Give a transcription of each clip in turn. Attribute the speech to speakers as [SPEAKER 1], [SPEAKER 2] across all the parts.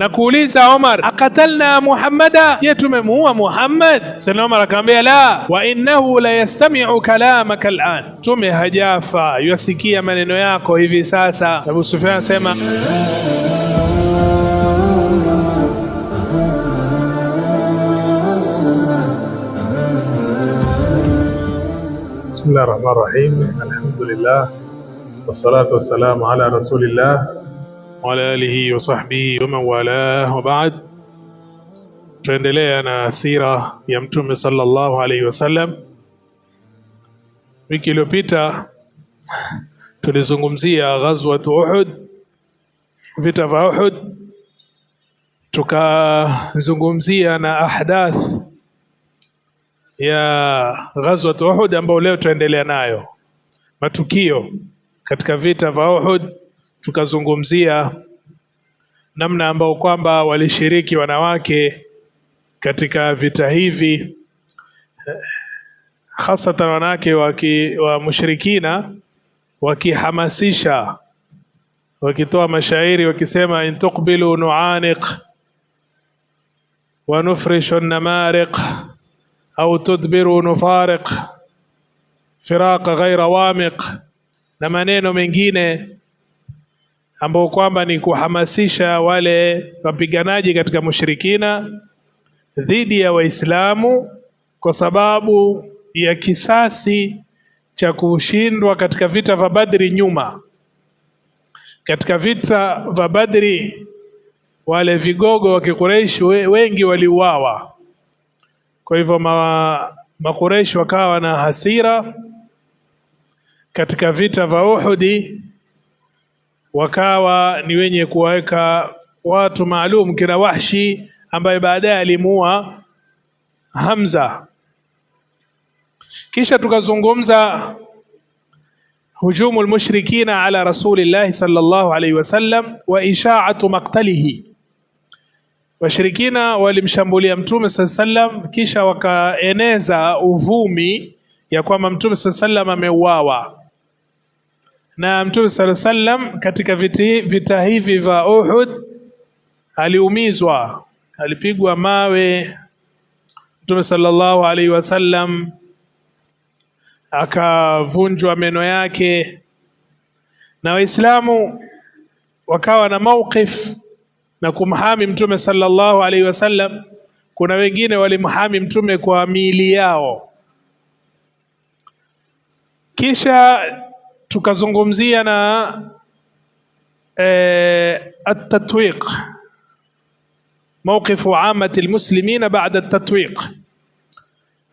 [SPEAKER 1] na kuuliza Umar, akatalna Muhammada, je tumemuua Muhammad? Sayyidina Umar akamwambia la, wa innahu la yastami'u kalamaka al'an, tume hajafa, yasikia maneno yako hivi sasa. Abu Sufyan anasema
[SPEAKER 2] Bismillahir Rahmanir Rahim, alhamdulillah wassalatu wassalamu ala rasulillah wa ala alihi wa sahbihi wa man wala, wa ba'd. Tuendelea na sira ya Mtume sallallahu alayhi wasallam. Wiki iliyopita tulizungumzia ghazwat Uhud, vita vya Uhud, tukazungumzia na ahdath ya ghazwat Uhud ambao leo tuendelea nayo, matukio katika vita vya Uhud. Tukazungumzia namna ambao kwamba walishiriki wanawake katika vita hivi, hasatan wanawake wa mushrikina, wakihamasisha, wakitoa mashairi wakisema in tuqbilu nu'aniq wa nufrishu namariq au tudbiru nufariq firaqa ghaira wamiq, na maneno mengine ambao kwamba ni kuhamasisha wale wapiganaji katika mushrikina dhidi ya Waislamu kwa sababu ya kisasi cha kushindwa katika vita vya Badri nyuma. Katika vita vya Badri wale vigogo wa Quraysh wengi waliuawa. Kwa hivyo Quraysh wakawa na hasira. Katika vita vya Uhud wakawa ni wenye kuweka watu maalum, kina Wahshi ambaye baadaye alimuua Hamza. Kisha tukazungumza hujumul mushrikina ala rasulillah sallallahu alayhi wasallam wa isha'atu maqtalihi. Washirikina walimshambulia Mtume sallallahu alayhi wasallam, kisha wakaeneza uvumi ya kwamba Mtume sallallahu alayhi wasallam ameuawa. Na Mtume sallallahu alayhi wasallam katika vita hivi vya Uhud aliumizwa, alipigwa mawe Mtume sallallahu alayhi wasallam, akavunjwa meno yake, na Waislamu wakawa na mawqif na kumhami Mtume sallallahu alayhi wasallam. Kuna wengine walimhami Mtume kwa miili yao. Kisha tukazungumzia na at-tatwiq, mawqifu amati almuslimina ba'da at-tatwiq.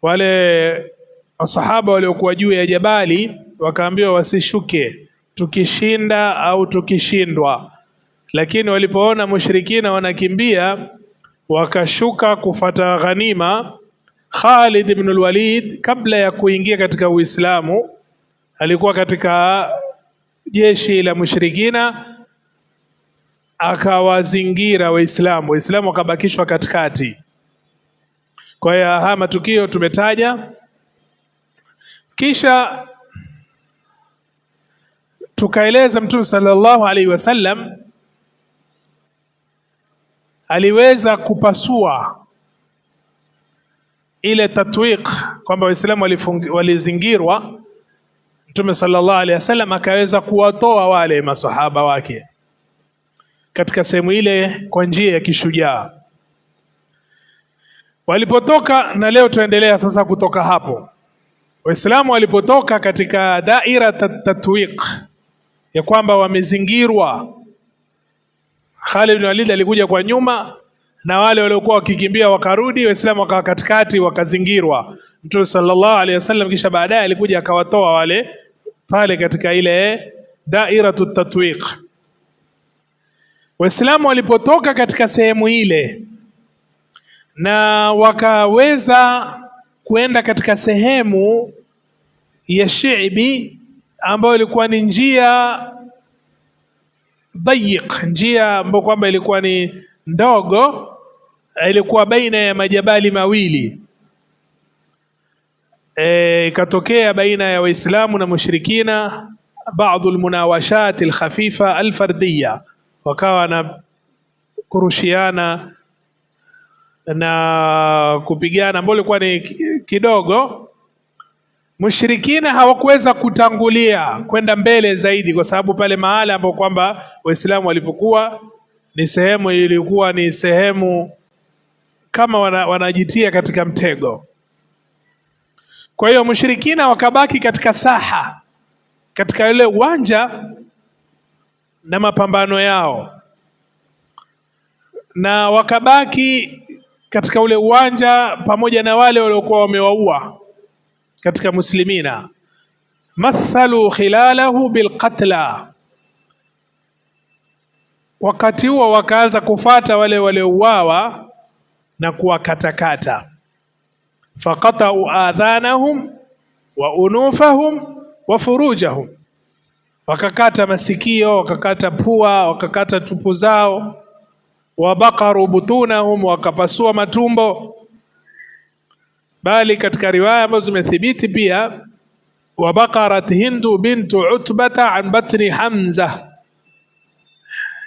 [SPEAKER 2] Wale masahaba waliokuwa juu ya jabali wakaambiwa wasishuke tukishinda au tukishindwa, lakini walipoona mushrikina wanakimbia wakashuka kufata ghanima. Khalid ibn al-Walid kabla ya kuingia katika Uislamu alikuwa katika jeshi la mushrikina, akawazingira Waislamu, Waislamu wakabakishwa katikati. Kwa hiyo haya matukio tumetaja. Kisha tukaeleza Mtume sallallahu alaihi wasallam aliweza kupasua ile tatwiq kwamba Waislamu walizingirwa. Mtume sallallahu alaihi wasallam akaweza kuwatoa wale maswahaba wake katika sehemu ile kwa njia ya kishujaa. Walipotoka, na leo tuendelea sasa kutoka hapo, Waislamu walipotoka katika daira tatwiq ya kwamba wamezingirwa, Khalid ibn Walid alikuja kwa nyuma na wale waliokuwa wakikimbia wakarudi, Waislamu wakawa katikati wakazingirwa. Mtume sallallahu alaihi wasallam kisha baadaye alikuja akawatoa wale pale katika ile daira tatwiq. Waislamu walipotoka katika sehemu ile na wakaweza kuenda katika sehemu ya Shiibi ambayo ilikuwa ni njia dayiq, njia ambayo kwamba ilikuwa ni ndogo, ilikuwa baina ya majabali mawili. Ikatokea baina ya Waislamu na mushrikina baadhi almunawashat alkhafifa alfardiyya, wakawa na
[SPEAKER 1] kurushiana na kupigana ambao ilikuwa ni kidogo, mushrikina hawakuweza kutangulia kwenda mbele zaidi, kwa sababu pale mahala ambapo kwamba Waislamu walipokuwa ni sehemu, ilikuwa ni sehemu kama wanajitia katika mtego. Kwa hiyo mushrikina wakabaki katika saha, katika ile uwanja na mapambano yao, na wakabaki katika ule uwanja pamoja na wale waliokuwa wamewaua katika muslimina. Mathalu khilalahu bilqatla, wakati huo wakaanza kufata wale waliouawa na kuwakatakata. Faqata'u adhanahum wa unufahum wa furujahum, wakakata masikio, wakakata pua, wakakata tupu zao. Wabaqaru butunahum, wakapasua matumbo. Bali katika riwaya ambazo zimethibiti pia, wabaqarat Hindu bintu Utbata an batni Hamza,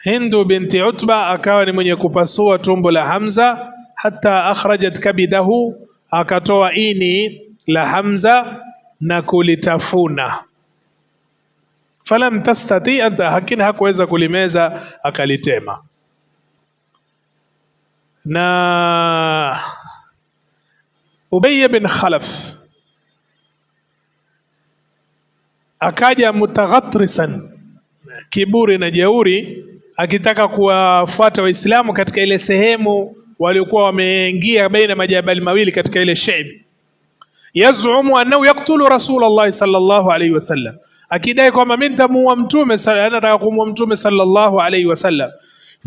[SPEAKER 1] Hindu binti Utba akawa ni mwenye kupasua tumbo la Hamza, hata akhrajat kabidahu, akatoa ini la Hamza na kulitafuna. Falam tastati anta, hakina hakuweza kulimeza, akalitema. Na Ubay bin Khalaf akaja mutaghatrisan, kiburi na jeuri, akitaka kuwafuata Waislamu katika ile sehemu waliokuwa wameingia baina majabali mawili katika ile shayb. Yazumu annahu yaqtulu Rasulullah sallallahu alayhi wasallam, akidai kwamba mimi nitamuua mtume, anataka kumuua mtume sallallahu alayhi wasallam.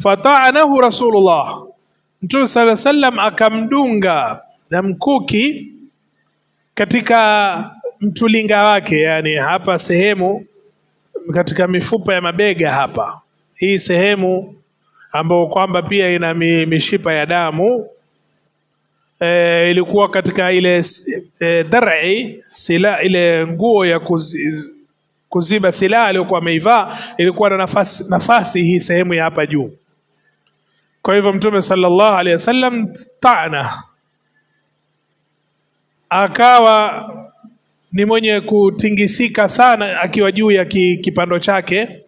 [SPEAKER 1] Fata'anahu Rasulullah, Mtume sallallahu alayhi wasallam akamdunga na mkuki katika mtulinga wake, yani hapa sehemu katika mifupa ya mabega hapa, hii sehemu ambayo kwamba pia ina mishipa ya damu. Ilikuwa katika ile dar'i sila, ile nguo ya kuziba silaha aliyokuwa ameivaa, ilikuwa na nafasi hii sehemu ya hapa juu. Kwa hivyo Mtume sallallahu alaihi wasallam ta'ana, akawa ni mwenye kutingisika sana akiwa juu ya kipando chake,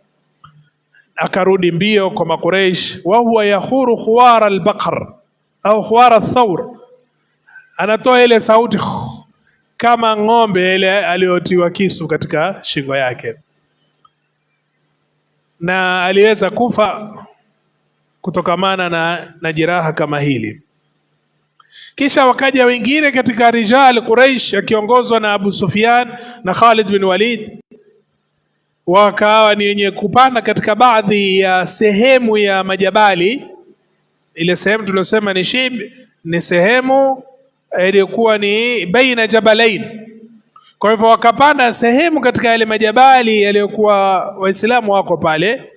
[SPEAKER 1] akarudi mbio kwa Makuraish. Wa huwa yakhuru khuwara al-baqar au khuwara ath-thawr, anatoa ile sauti kama ng'ombe ile aliyotiwa kisu katika shingo yake, na aliweza kufa kutokamana na jeraha kama hili. Kisha wakaja wengine katika rijal Quraish akiongozwa na Abu Sufyan na Khalid bin Walid, wakawa ni wenye kupanda katika baadhi ya sehemu ya majabali. Ile sehemu tuliyosema ni Shib, ni sehemu iliyokuwa ni baina jabalain. Kwa hivyo wakapanda sehemu katika yale majabali yaliyokuwa Waislamu wako pale.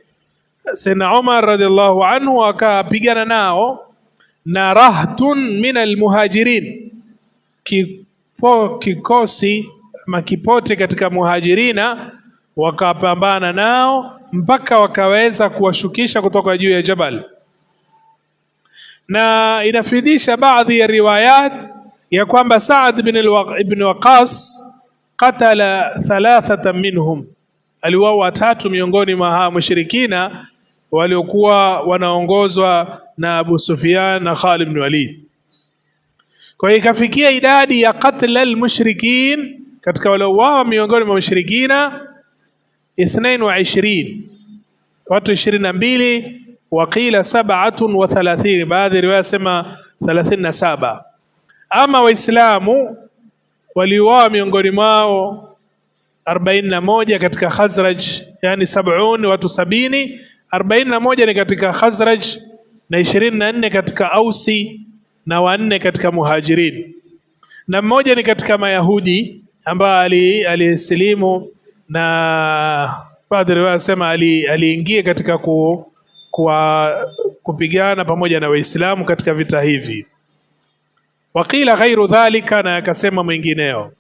[SPEAKER 1] Sayyidina Umar radhiallahu anhu akapigana nao na rahtun min almuhajirin, kikosi makipote katika muhajirina, wakapambana nao mpaka wakaweza kuwashukisha kutoka juu ya jabal. Na inafidisha baadhi ya riwayat ya kwamba Saad ibn Waqas qatala 3 minhum, aliwaua 3 miongoni mwa mushrikina waliokuwa wanaongozwa na Abu Sufyan na Khalid ibn Walid. Kwa hiyo ikafikia idadi ya qatl al-mushrikin, katika waliouawa miongoni mwa mushrikina 22, watu 22, waqila 37, baadhi riwaya sema 37. Ama Waislamu waliuawa miongoni mwao 41 katika Khazraj, yani 70, watu 70, 41 ni katika Khazraj na 24 katika Ausi na 4 katika Muhajirin, na mmoja ni katika Mayahudi ambaye alisilimu, na baadhi riwaya sema aliingia katika kupigana pamoja na Waislamu katika vita hivi. Wakila ghairu dhalika, na akasema mwingineo.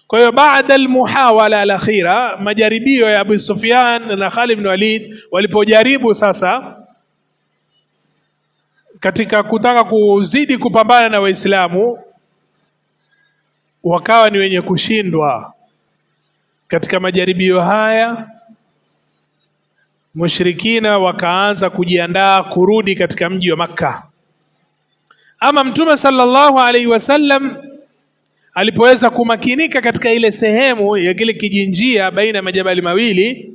[SPEAKER 1] Kwa hiyo baada almuhawala alakhira, majaribio ya Abu Sufyan na Khalid ibn Walid walipojaribu sasa katika kutaka kuzidi kupambana na Waislamu wakawa ni wenye kushindwa katika majaribio haya. Mushrikina wakaanza kujiandaa kurudi katika mji wa Makka. Ama Mtume sallallahu alaihi wasallam alipoweza kumakinika katika ile sehemu ya kile kijinjia baina ya majabali mawili,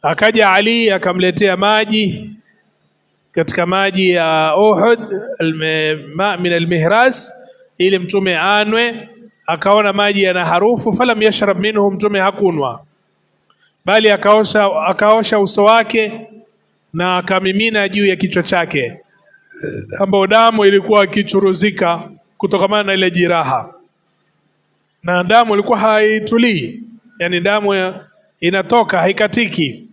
[SPEAKER 1] akaja Ali akamletea maji katika maji ya Uhud, min almihras, ili Mtume anwe. Akaona maji yana harufu, falam yashrab minhu, Mtume hakunwa, bali akaosha uso wake na akamimina juu ya kichwa chake, ambapo damu ilikuwa ikichuruzika kutokana na ile jiraha, na damu ilikuwa haitulii, yani damu inatoka haikatiki.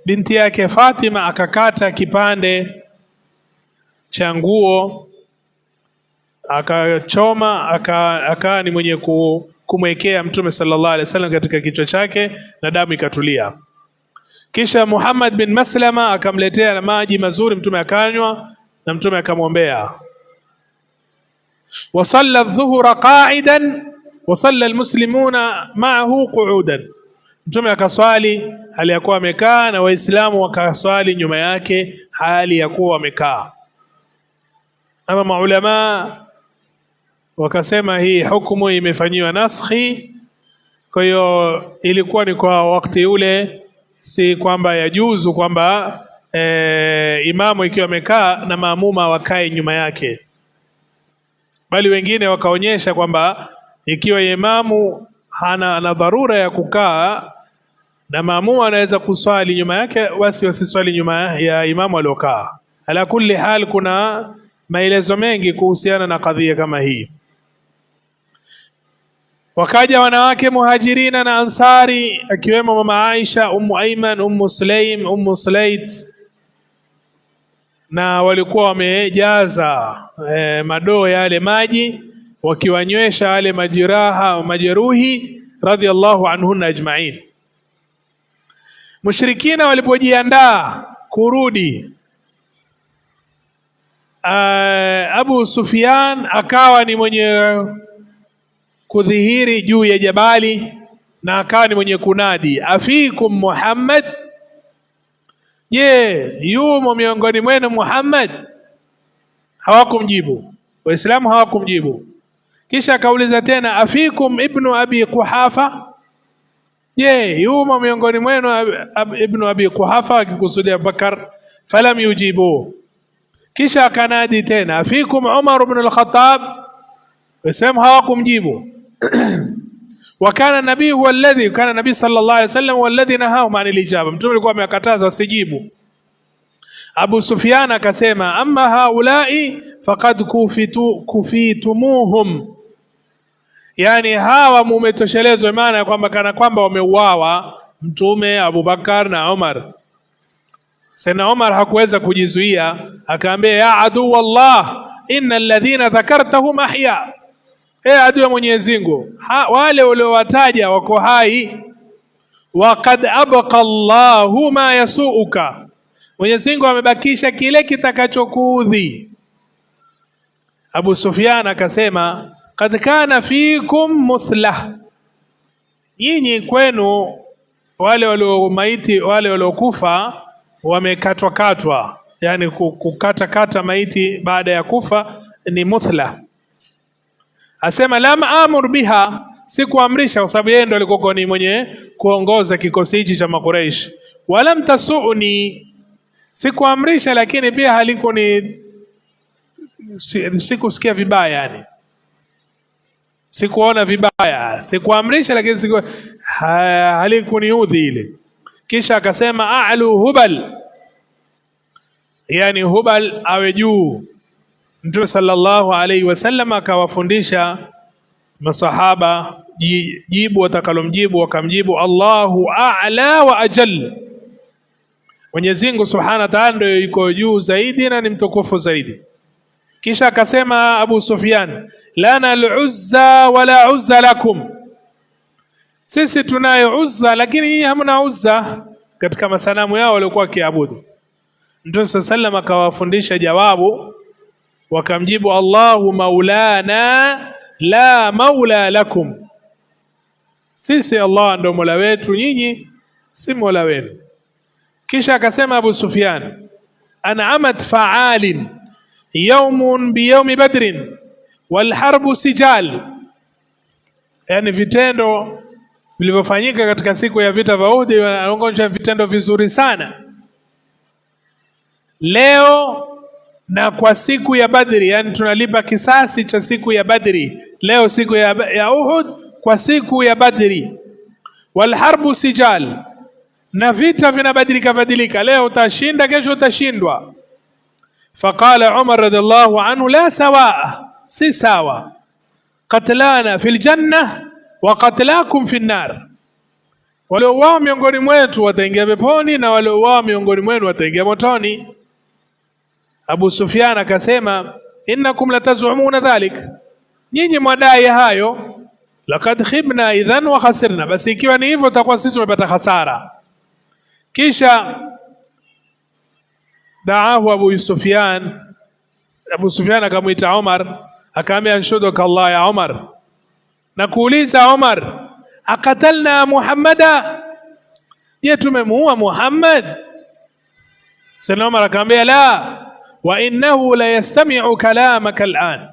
[SPEAKER 1] Binti yake Fatima akakata kipande cha nguo akachoma, akawa ni mwenye kumwekea Mtume sallallahu alaihi wasallam katika kichwa chake na damu ikatulia. Kisha Muhammad bin Maslama akamletea maji mazuri, Mtume akanywa na Mtume akamwombea. Wasalla adh-dhuhra qa'idan wa salla almuslimuna ma'ahu qu'udan, Mtume akaswali hali ya kuwa amekaa na Waislamu wakaswali nyuma yake hali ya kuwa wamekaa. Ama maulama wakasema hii hukumu imefanyiwa naskhi, kwa hiyo ilikuwa ni kwa wakati ule, si kwamba yajuzu kwamba imamu ikiwa amekaa na maamuma wakae nyuma yake, bali wengine wakaonyesha kwamba ikiwa imamu hana dharura ya kukaa na maamuma anaweza kuswali nyuma yake, basi wasiswali nyuma ya imamu aliokaa. Ala kulli hal, kuna maelezo mengi kuhusiana na kadhia kama hii. Wakaja wanawake muhajirina na ansari, akiwemo mama Aisha, Ummu Aiman, Ummu Sulaim, Ummu Sulait, na walikuwa wamejaza madoo yale maji wakiwanywesha wale majiraha majeruhi radhiallahu anhunna ajma'in. Mushrikina walipojiandaa kurudi, Abu Sufyan akawa ni mwenye kudhihiri juu ya jabali na akawa ni mwenye kunadi, afikum Muhammad, je, yumo miongoni mwenu Muhammad? Hawakumjibu, Waislamu hawakumjibu. Kisha akauliza tena, afikum ibnu abi Quhafa, je, yumo miongoni mwenu ibnu abi Quhafa, akikusudia Abubakar. Falam yujibu. Kisha akanadi tena, afikum Umar ibn al-Khattab, Waislamu hawakumjibu. Wakana nabii huwa alladhi kana nabii sallallahu alaihi wasallam walladhi nahahum anil ijaba, Mtume alikuwa amekataza wasijibu. Abu Sufyan akasema, amma haulai faqad kufitumuhum, yani hawa mumetoshelezwa, maana kwamba kana kwamba wameuawa Mtume, Abubakar na Umar. Sayyidina Umar hakuweza kujizuia, akaambia, ya adu wallah innal ladhina dhakartahum ahya, adui ya Mwenyezi Mungu, wale uliowataja wako hai. Waqad abqa Allahu ma yasuuka, Mwenyezi Mungu amebakisha kile kitakachokuudhi. Abu Sufyan akasema, qad kana fikum muthlah, nyinyi kwenu wale waliomaiti, wale waliokufa wamekatwa katwa, yani kukata maiti baada ya kufa ni muthla. Asema lam amur biha, sikuamrisha, kwa sababu yeye ndo alikuwa ni mwenye kuongoza kikosi hichi cha Makuraish. Walam tasuni, sikuamrisha, lakini pia haliko ni sikusikia vibaya, yani sikuona vibaya, sikuamrisha, lakini halikuniudhi ile. Kisha akasema a'lu Hubal, yani Hubal awe juu. Mtume sallallahu alaihi wasallam akawafundisha masahaba jibu watakalomjibu, wakamjibu Allahu a'la wa ajal, Mwenyezi Mungu subhanahu wa ta'ala ndio yuko juu zaidi na ni mtukufu zaidi. Kisha akasema Abu Sufyan, lana al-uzza wala uzza lakum, sisi tunayo Uzza lakini hii hamna Uzza, katika masanamu yao waliokuwa wakiabudu. Mtume sallam akawafundisha jawabu, wakamjibu Allahu maulana la maula lakum, sisi Allah ndo mola wetu, nyinyi si mola wenu. Kisha akasema Abu Sufyan, an'amat fa'alin yawmun biyawmi badrin wal harbu sijal, yani vitendo vilivyofanyika katika siku ya vita vya Uhud, anaonyesha vitendo vizuri sana leo na kwa siku ya Badri, yani tunalipa kisasi cha siku ya Badri leo, siku ya Uhud kwa siku ya Badri. Wal harbu sijal, na vita vinabadilika, leo utashinda, kesho utashindwa. Faqala Umar radhiallahu anhu, la sawa, si sawa, qatlana fil janna wa qatlakum fin nar, waliouawa miongoni mwetu wataingia peponi na waliouawa miongoni mwenu wataingia motoni. Abu Sufyan akasema, innakum latazumuna dhalik, nyinyi mwadai hayo, laqad khibna idhan wa khasirna, basi ikiwa ni hivyo takuwa sisi tumepata hasara. Kisha daahu Abu Sufyan akamwita Umar, akaambia, anshuduka Allah ya Umar, na kuuliza Umar, akatalna Muhammada, je tumemuua Muhammad? Sayyidina Umar akamwambia, la wa innahu la yastami'u kalamaka al'an,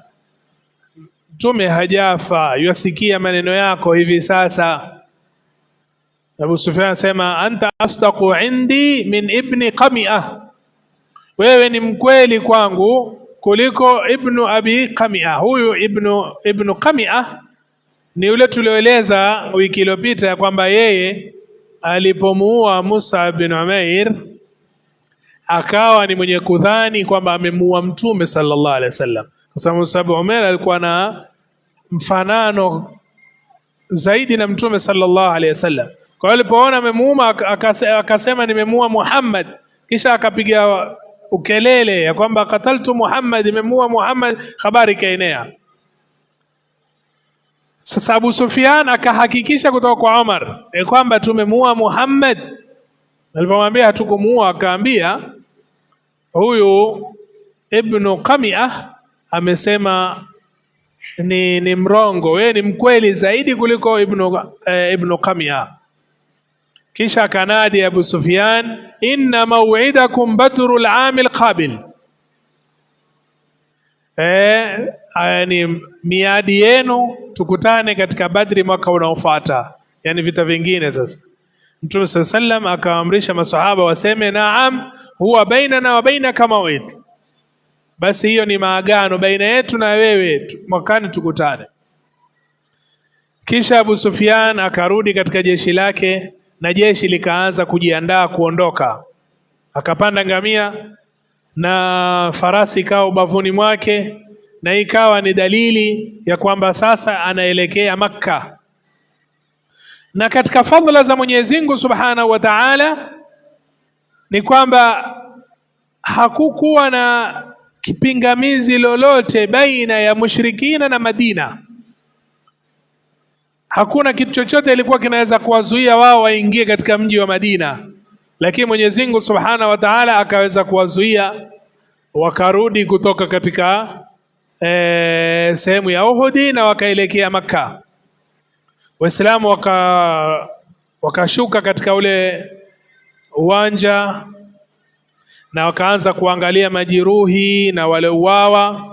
[SPEAKER 1] Mtume hajafa, yasikia maneno yako hivi sasa. Abu Sufyan asema, anta asdaqu indi min ibni Qami'ah, wewe ni mkweli kwangu kuliko ibnu abi Qami'ah. Huyu ibnu Qami'ah ni yule tulioeleza wiki iliyopita ya kwamba yeye alipomuua Musa bin Umair akawa ni mwenye kudhani kwamba amemuua Mtume sallallahu alaihi wasallam, kwa sababu Musa bin Umair alikuwa na mfanano zaidi na Mtume sallallahu alaihi wasallam. Kwa hiyo alipoona amemuua akasema nimemuua Muhammad, kisha akapiga ukelele ya kwamba qataltu Muhammad, nimemuua Muhammad, habari kaenea. Sasa Abu Sufyan akahakikisha kutoka kwa Umar kwamba tumemuua Muhammad. Alipomwambia hatukumuua, akaambia huyu ibnu Qami'ah amesema ni mrongo, wewe ni mkweli zaidi kuliko ibnu Qami'ah. Kisha akanadi Abu Sufyan, inna maw'idakum badrul amil qabil, yani miadi yenu tukutane katika Badri mwaka unaofuata, yani vita vingine. Sasa Mtume sallam akaamrisha maswahaba waseme, naam huwa bainana wa bainaka maw'id, basi hiyo ni maagano baina yetu na wewe, mwakani tukutane. Kisha Abu Sufyan akarudi katika jeshi lake na jeshi likaanza kujiandaa kuondoka. Akapanda ngamia na farasi ikawa ubavuni mwake, na ikawa ni dalili ya kwamba sasa anaelekea Makka. Na katika fadhila za Mwenyezi Mungu Subhanahu wa Ta'ala ni kwamba hakukuwa na kipingamizi lolote baina ya mushrikina na Madina. Hakuna kitu chochote ilikuwa kinaweza kuwazuia wao waingie katika mji wa Madina, lakini Mwenyezi Mungu Subhanahu wa Ta'ala akaweza kuwazuia, wakarudi kutoka katika sehemu ya Uhud na wakaelekea Makka. Waislamu wakashuka katika ule uwanja na wakaanza kuangalia majeruhi na wale uwawa.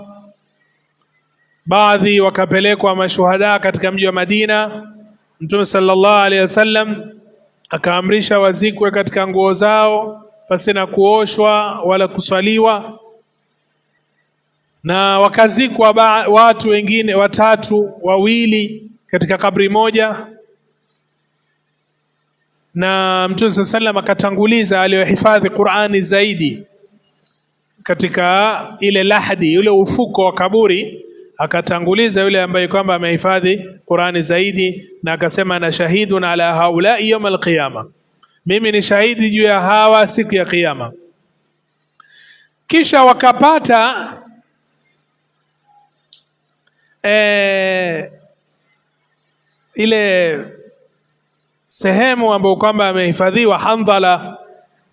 [SPEAKER 1] Baadhi wakapelekwa mashuhada katika mji wa Madina. Mtume sallallahu alaihi wasallam akaamrisha wazikwe katika nguo zao pasina kuoshwa wala kuswaliwa, na wakazikwa watu wengine watatu, wawili katika kabri moja. Na Mtume sallallahu alaihi wasallam akatanguliza aliyohifadhi Qur'ani zaidi katika ile lahdi, ule ufuko wa kaburi, akatanguliza yule ambaye kwamba amehifadhi Qur'ani zaidi, na akasema na shahidun ala haula yawm alqiyama, mimi ni shahidi juu ya hawa siku ya kiyama. Kisha wakapata ile sehemu ambayo kwamba amehifadhiwa Handhala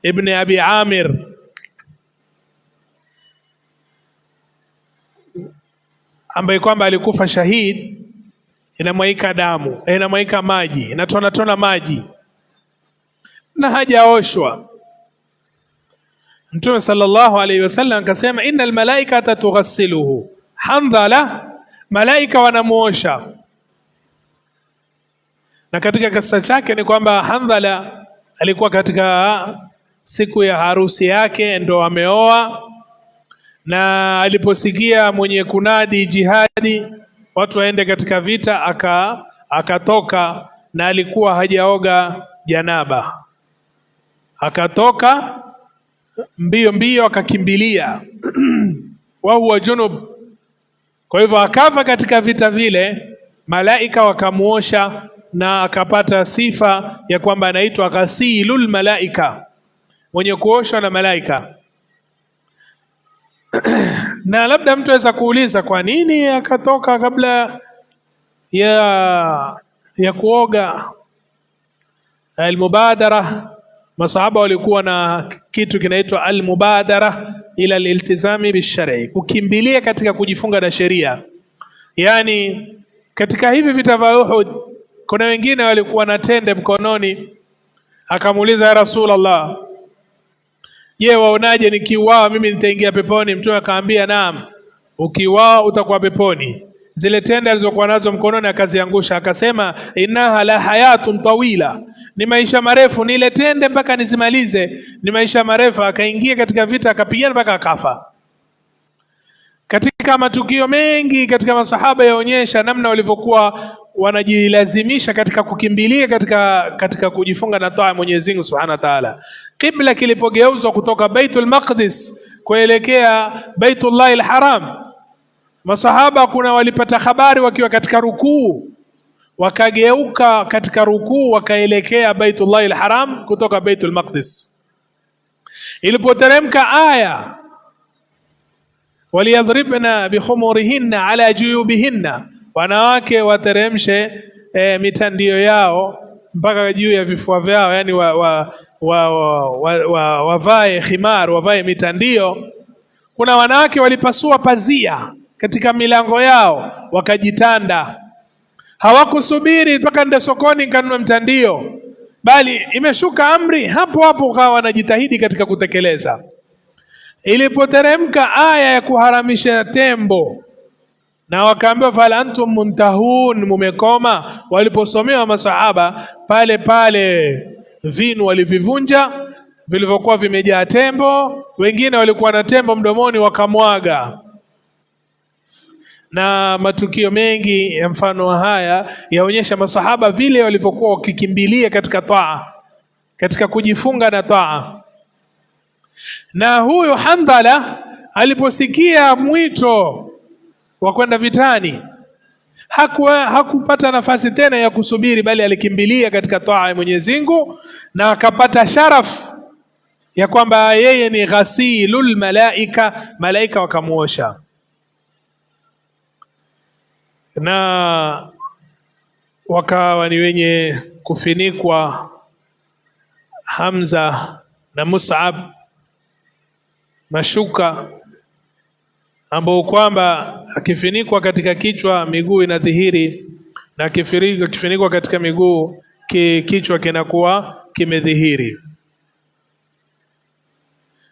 [SPEAKER 1] ibn Abi Amir ambaye kwamba alikufa shahid, inamwaika damu, inamwaika maji, inatona maji na hajaoshwa. Mtume sallallahu alayhi wasallam akasema, innal malaikata tughassiluhu. Handhala, malaika wanamuosha. Na katika kisa chake ni kwamba Handhala alikuwa katika siku ya harusi yake, ndo ameoa, na aliposikia mwenye kunadi jihadi watu waende katika vita, akatoka, na alikuwa hajaoga janaba, akatoka mbio akakimbilia wa huwa junub. Kwa hivyo akafa katika vita vile, malaika wakamuosha na akapata sifa ya kwamba anaitwa ghasilul malaika, mwenye kuoshwa na malaika. Na labda mtu aweza kuuliza kwa nini akatoka kabla ya kuoga. Almubadara, masahaba walikuwa na kitu kinaitwa almubadara ila aliltizami bishar'i, kukimbilia katika kujifunga na sheria. Yani katika hivi vita vya Uhud kuna wengine walikuwa na tende mkononi, akamuuliza ya Rasulullah, je, waonaje nikiuawa mimi nitaingia peponi? Mtume akaambia naam, ukiuawa utakuwa peponi. Zile tende alizokuwa nazo mkononi akaziangusha, akasema innaha la hayatun tawila, ni maisha marefu, ni ile tende mpaka nizimalize, ni maisha marefu. Akaingia katika vita, akapigana mpaka akafa. Katika matukio mengi katika masahaba yaonyesha namna walivyokuwa wanajilazimisha katika kukimbilia katika kujifunga na taa ya Mwenyezi Mungu Subhanahu wa Ta'ala. Qibla kilipogeuzwa kutoka Baitul Maqdis kuelekea Baitullah al-Haram, masahaba kuna walipata habari wakiwa katika rukuu, wakageuka katika rukuu wakaelekea Baitullah al-Haram kutoka Baitul Maqdis. Ilipoteremka aya waliyadhribna bikhumurihinna ala juyubihinna, wanawake wateremshe mitandio yao mpaka juu ya vifua vyao, yani wavae khimar, wavae mitandio. Kuna wanawake walipasua pazia katika milango yao wakajitanda, hawakusubiri mpaka ndio sokoni kanunue mtandio, bali imeshuka amri hapo hapo kawa wanajitahidi katika kutekeleza. Ilipoteremka aya ya kuharamisha tembo na wakaambiwa fala antum muntahun, mumekoma, waliposomewa masahaba pale vinu walivivunja vilivyokuwa vimejaa tembo, wengine walikuwa na tembo mdomoni wakamwaga. Na matukio mengi ya mfano haya yaonyesha masahaba vile walivyokuwa wakikimbilia katika taa, katika kujifunga na taa. Na huyu Handhala aliposikia mwito wa kwenda vitani, hakupata nafasi tena ya kusubiri, bali alikimbilia katika taa ya Mwenyezi Mungu, na akapata sharaf ya kwamba yeye ni ghasilul malaika, malaika wakamuosha. Na wakawa ni wenye kufinikwa Hamza na Mus'ab mashuka ambao kwamba akifinikwa katika kichwa miguu inadhihiri, na akifinikwa katika miguu kichwa kinakuwa kimedhihiri.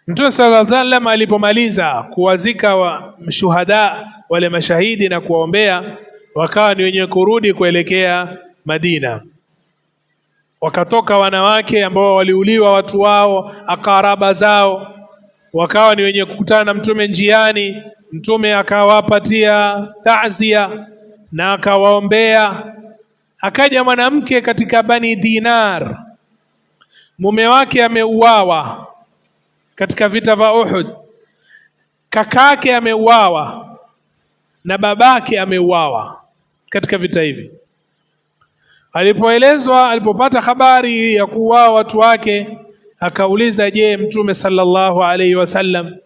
[SPEAKER 1] Mtume sallallahu alaihi wasallam alipomaliza kuwazika shuhada wale mashahidi na kuwaombea, wakawa ni wenye kurudi kuelekea Madina. Wakatoka wanawake ambao waliuliwa watu wao, akaraba zao, wakawa ni wenye kukutana na Mtume njiani. Mtume akawapatia ta'zia na akawaombea. Akaja mwanamke katika Bani Dinar, mume wake ameuawa katika vita vya Uhud, kakake ameuawa na babake ameuawa katika vita hivi. Alipopata habari ya kuuawa watu wake, akauliza, je, Mtume sallallahu alaihi wasallam,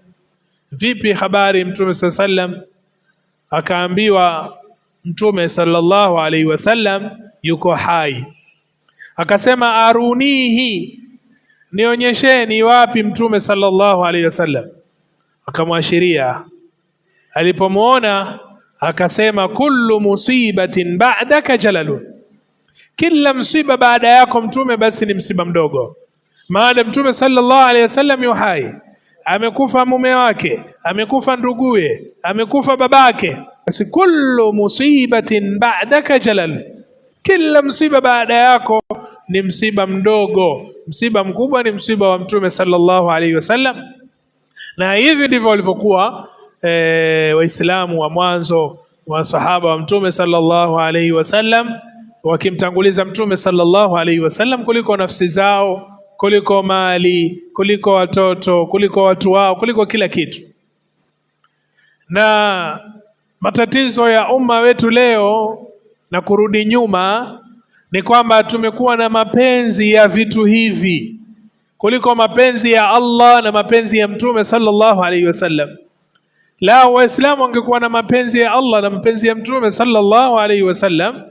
[SPEAKER 1] vipi habari Mtume sallallahu alaihi wasallam? Akaambiwa Mtume sallallahu alaihi wasallam yuko hai. Akasema, arunihi, nionyesheni wapi Mtume sallallahu alaihi wasallam. Akamwashiria. Alipomuona akasema kullu musibatin ba'daka jalalun, kila msiba baada yako Mtume basi ni msiba mdogo. Maana Mtume sallallahu alaihi wasallam yuhai, amekufa mume wake, amekufa nduguye, amekufa babake, basi kullu musibatin ba'daka jalal, kila msiba baada yako ni msiba mdogo. Msiba mkubwa ni msiba wa Mtume sallallahu alaihi wasallam. Na hivi ndivyo walivyokuwa Waislamu wa mwanzo, masahaba wa Mtume sallallahu alaihi wasallam, wakimtanguliza Mtume sallallahu alaihi wasallam kuliko nafsi zao, kuliko mali, kuliko watoto, kuliko watu wao, kuliko kila kitu. Na matatizo ya umma wetu leo na kurudi nyuma ni kwamba tumekuwa na mapenzi ya vitu hivi kuliko mapenzi ya Allah na mapenzi ya Mtume sallallahu alaihi wasallam. La, Waislamu wangekuwa na mapenzi ya Allah na mapenzi ya Mtume sallallahu alaihi wasallam,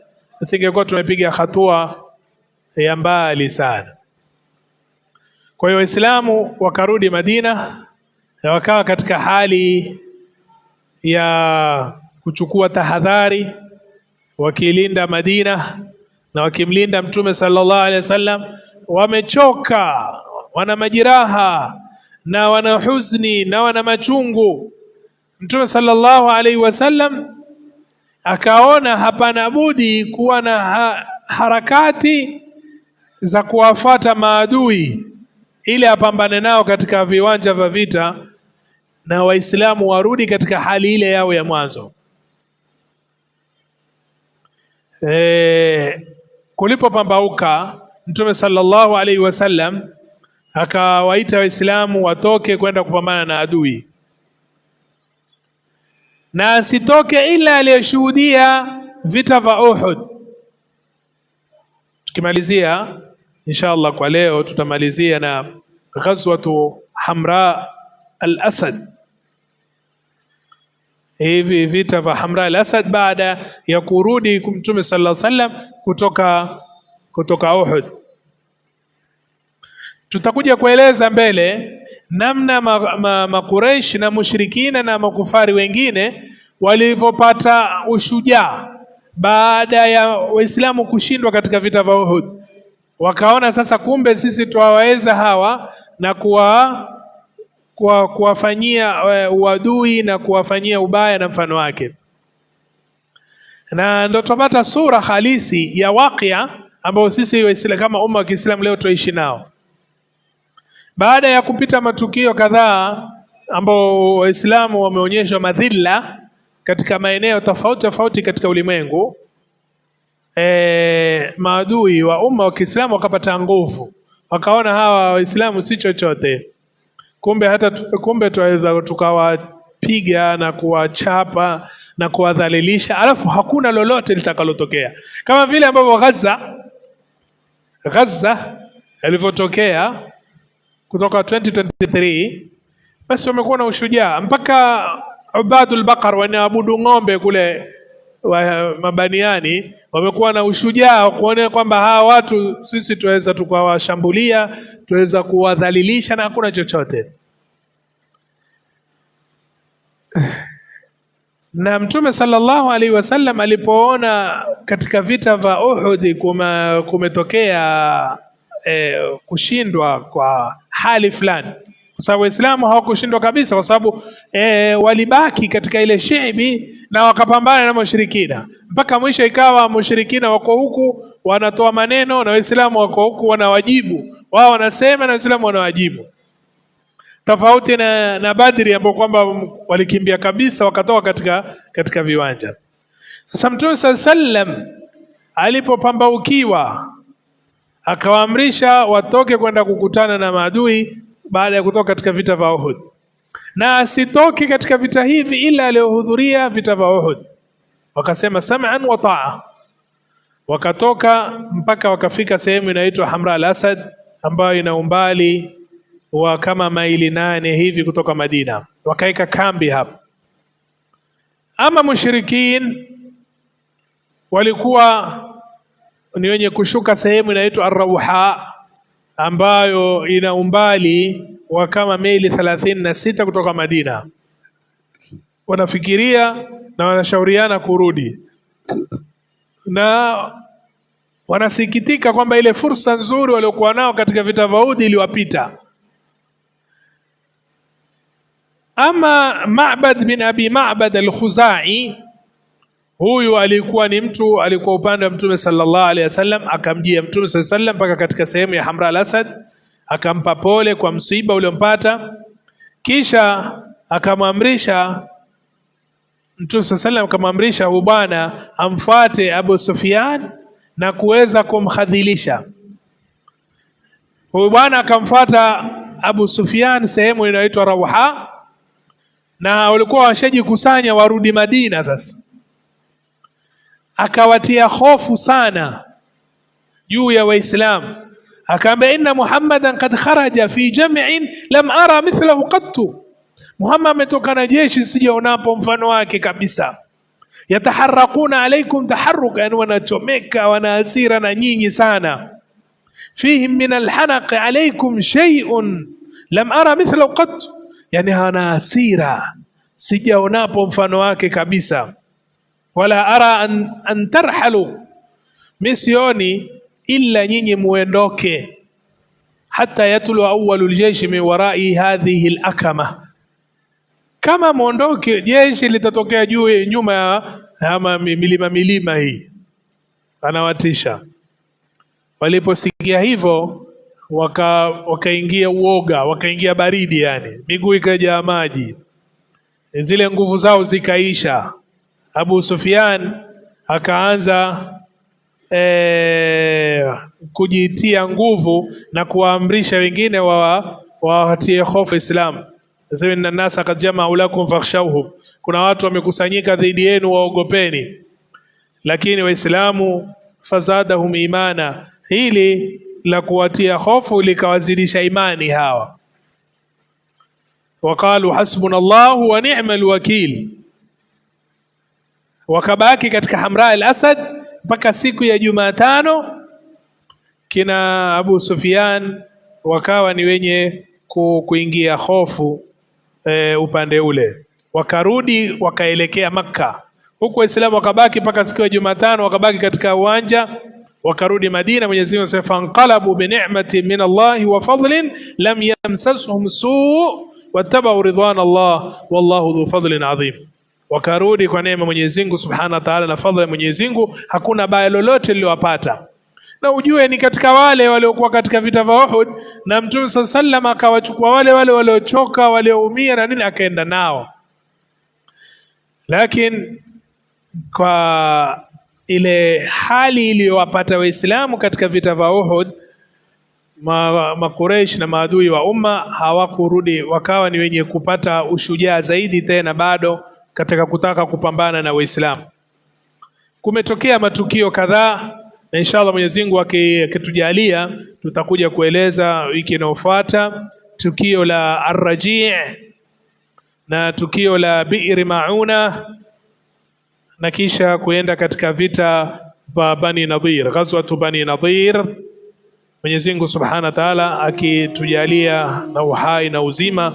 [SPEAKER 1] singekuwa tumepiga hatua ya mbali sana. Kwa hiyo Waislamu wakarudi Madina na wakawa katika hali ya kuchukua tahadhari, wakilinda Madina na wakimlinda Mtume sallallahu alaihi wasallam. Wamechoka, wana majiraha na wana huzuni na wana machungu. Mtume sallallahu alaihi wasallam akaona hapana budi kuwa na harakati za kuwafuata maadui ili apambane nao katika viwanja vya vita na Waislamu warudi katika hali ile yao ya mwanzo. Kulipopambauka, Mtume sallallahu alaihi wasallam akawaita Waislamu watoke kwenda kupambana na adui, na asitoke ila aliyeshuhudia vita vya Uhud. Tukimalizia inshallah kwa leo, tutamalizia na ghazwatu Hamra al-Asad. Hivi vita vya Hamra al-Asad baada ya kurudi Mtume sallallahu alaihi wasallam kutoka Uhud. Tutakuja kueleza mbele namna Makuraish na mushrikina na makufari wengine walivyopata ushujaa baada ya Waislamu kushindwa katika vita vya Uhud. Wakaona sasa kumbe sisi tuwaweza hawa na kuwafanyia uadui na kuwafanyia ubaya na mfano wake. Na ndio tupata sura halisi ya wakia ambao sisi Waislamu kama umma wa Kiislamu leo tuishi nao. Baada ya kupita matukio kadhaa ambao Waislamu wameonyeshwa madhila katika maeneo tofauti tofauti katika ulimwengu, maadui wa umma wa Kiislamu wakapata nguvu, wakaona hawa Waislamu si chochote. Kumbe tuweza tukawapiga na kuwachapa na kuwadhalilisha, alafu hakuna lolote litakalotokea, kama vile ambavyo Gaza ilivyotokea kutoka 2023. Basi wamekuwa na ushujaa mpaka Ubadul Baqar wanaabudu ng'ombe kule mabaniani, wamekuwa na ushujaa kuona kwamba hawa watu sisi tuweza tukawashambulia, tuweza kuwadhalilisha na hakuna chochote. Na Mtume sallallahu alaihi wasallam alipoona katika vita vya Uhud kumetokea kushindwa kwa hali fulani, kwa sababu Waislamu hawakushindwa kabisa, kwa sababu walibaki katika ile shibi na wakapambana na mushrikina mpaka mwisho. Ikawa mushrikina wako huku wanatoa maneno na Waislamu wako huku wanawajibu, wao wanasema na Waislamu wanawajibu. Tofauti na Badri ambao kwamba walikimbia kabisa wakatoka katika viwanja. Sasa Mtume sallam alipopambaukiwa akawaamrisha watoke kwenda kukutana na maadui baada ya kutoka katika vita vya Uhud, na asitoke katika vita hivi ila aliyohudhuria vita vya Uhud. Wakasema sam'an wa ta'a, wakatoka mpaka wakafika sehemu inaitwa Hamra al-Asad ambayo ina umbali wa kama maili 8 hivi kutoka Madina, wakaika kambi hapo. Ama mushrikin walikuwa ni wenye kushuka sehemu inaitwa Ar-Rawha ambayo ina umbali wa kama maili 36 kutoka Madina. wanafikiria na wanashauriana kurudi, na wanasikitika kwamba ile fursa nzuri waliokuwa nao katika vita vya Uhud iliwapita. Ama Ma'bad bin Abi Ma'bad al-Khuzai, huyu alikuwa ni mtu, alikuwa upande wa Mtume sallallahu alaihi wasallam. Akamjia Mtume sallallahu alaihi wasallam mpaka katika sehemu ya Hamra al-Asad, akampa pole kwa msiba uliompata, kisha akamwamrisha Mtume sallallahu alaihi wasallam, akamwamrisha huyu bwana amfuate Abu Sufyan na kuweza kumkhadhilisha. Huyu bwana akamfuata Abu Sufyan sehemu inayoitwa Rawha, na walikuwa washajikusanya warudi Madina. Sasa akawatia hofu sana juu ya Waislamu, akaambia inna Muhammadan qad kharaja fi jam'in lam ara mithlahu qattu, Muhammad ametoka na jeshi sijaonapo mfano wake kabisa. Yataharrakuna alaikum taharruka, yani wanachomeka, wana hasira na nyinyi sana. Fihim min alhanaq alaikum shay'un lam ara mithlahu qattu, yani hana hasira sijaonapo mfano wake kabisa. Wala ara an tarhalu, misioni illa nyinyi muendoke, hata yatlu awwalu aljaysh min warai hadhihi alakama, kama muondoke jeshi litatokea juu nyuma ya milima hii. Anawatisha. Waliposikia hivyo wakaingia uoga, wakaingia baridi, yani miguu ikajaa maji, zile nguvu zao zikaisha. Abu Sufyan akaanza kujitia nguvu na kuwaamrisha wengine wawatie hofu Islam. Sasa inna nasa qad jama'u lakum fakhshawhum, kuna watu wamekusanyika dhidi yenu, waogopeni. Lakini Waislamu fazadahum imana, hili la kuwatia hofu likawazidisha imani hawa. Waqalu hasbunallahu wa ni'mal wakil, wakabaki katika Hamra al-Asad mpaka siku ya Jumatano. Kina Abu Sufyan wakawa ni wenye kuingia hofu upande ule, wakarudi wakaelekea Makka, huku Waislamu wakabaki mpaka siku ya Jumatano, wakabaki katika uwanja, wakarudi Madina. Mwenyezi Mungu asema fanqalabu bi ni'mati min Allah wa fadlin lam yamsasuhum su' wattaba'u ridwan Allah wallahu dhu fadlin adhim. Wakarudi kwa neema Mwenyezi Mungu Subhanahu wa Ta'ala na fadhila ya Mwenyezi Mungu, hakuna baya lolote lilowapata. Na ujue ni katika wale waliokuwa katika vita vya Uhud, na Mtume sallallahu alaihi wasallam akawachukua wale waliochoka, walioumia na nini, akaenda nao. Lakini kwa ile hali iliyowapata Waislamu katika vita vya Uhud, Makuraish na maadui wa umma hawakurudi, wakawa ni wenye kupata ushujaa zaidi tena bado katika kutaka kupambana na Waislamu. Kumetokea matukio kadhaa, na inshallah Mwenyezi Mungu akitujalia tutakuja kueleza wiki inayofuata tukio la Ar-Raji' na tukio la Bi'r Mauna, na kisha kuenda katika vita vya Bani Nadhir, ghazwatu Bani Nadhir. Mwenyezi Mungu Subhanahu wa Ta'ala akitujalia na uhai na uzima,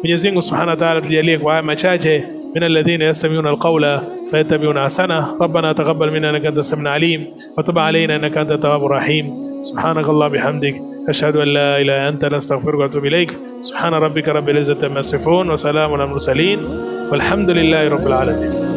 [SPEAKER 1] Mwenyezi Mungu Subhanahu wa Ta'ala tujalie kwa haya machache من الذين يستمعون القول فيتبعون أحسنه. ربنا تقبل منا إنك أنت السميع العليم وتب علينا إنك أنت التواب الرحيم. سبحانك اللهم بحمدك أشهد أن لا إله إلا أنت نستغفرك ونتوب إليك. سبحان ربك رب العزة عما يصفون وسلام على المرسلين والحمد لله رب العالمين.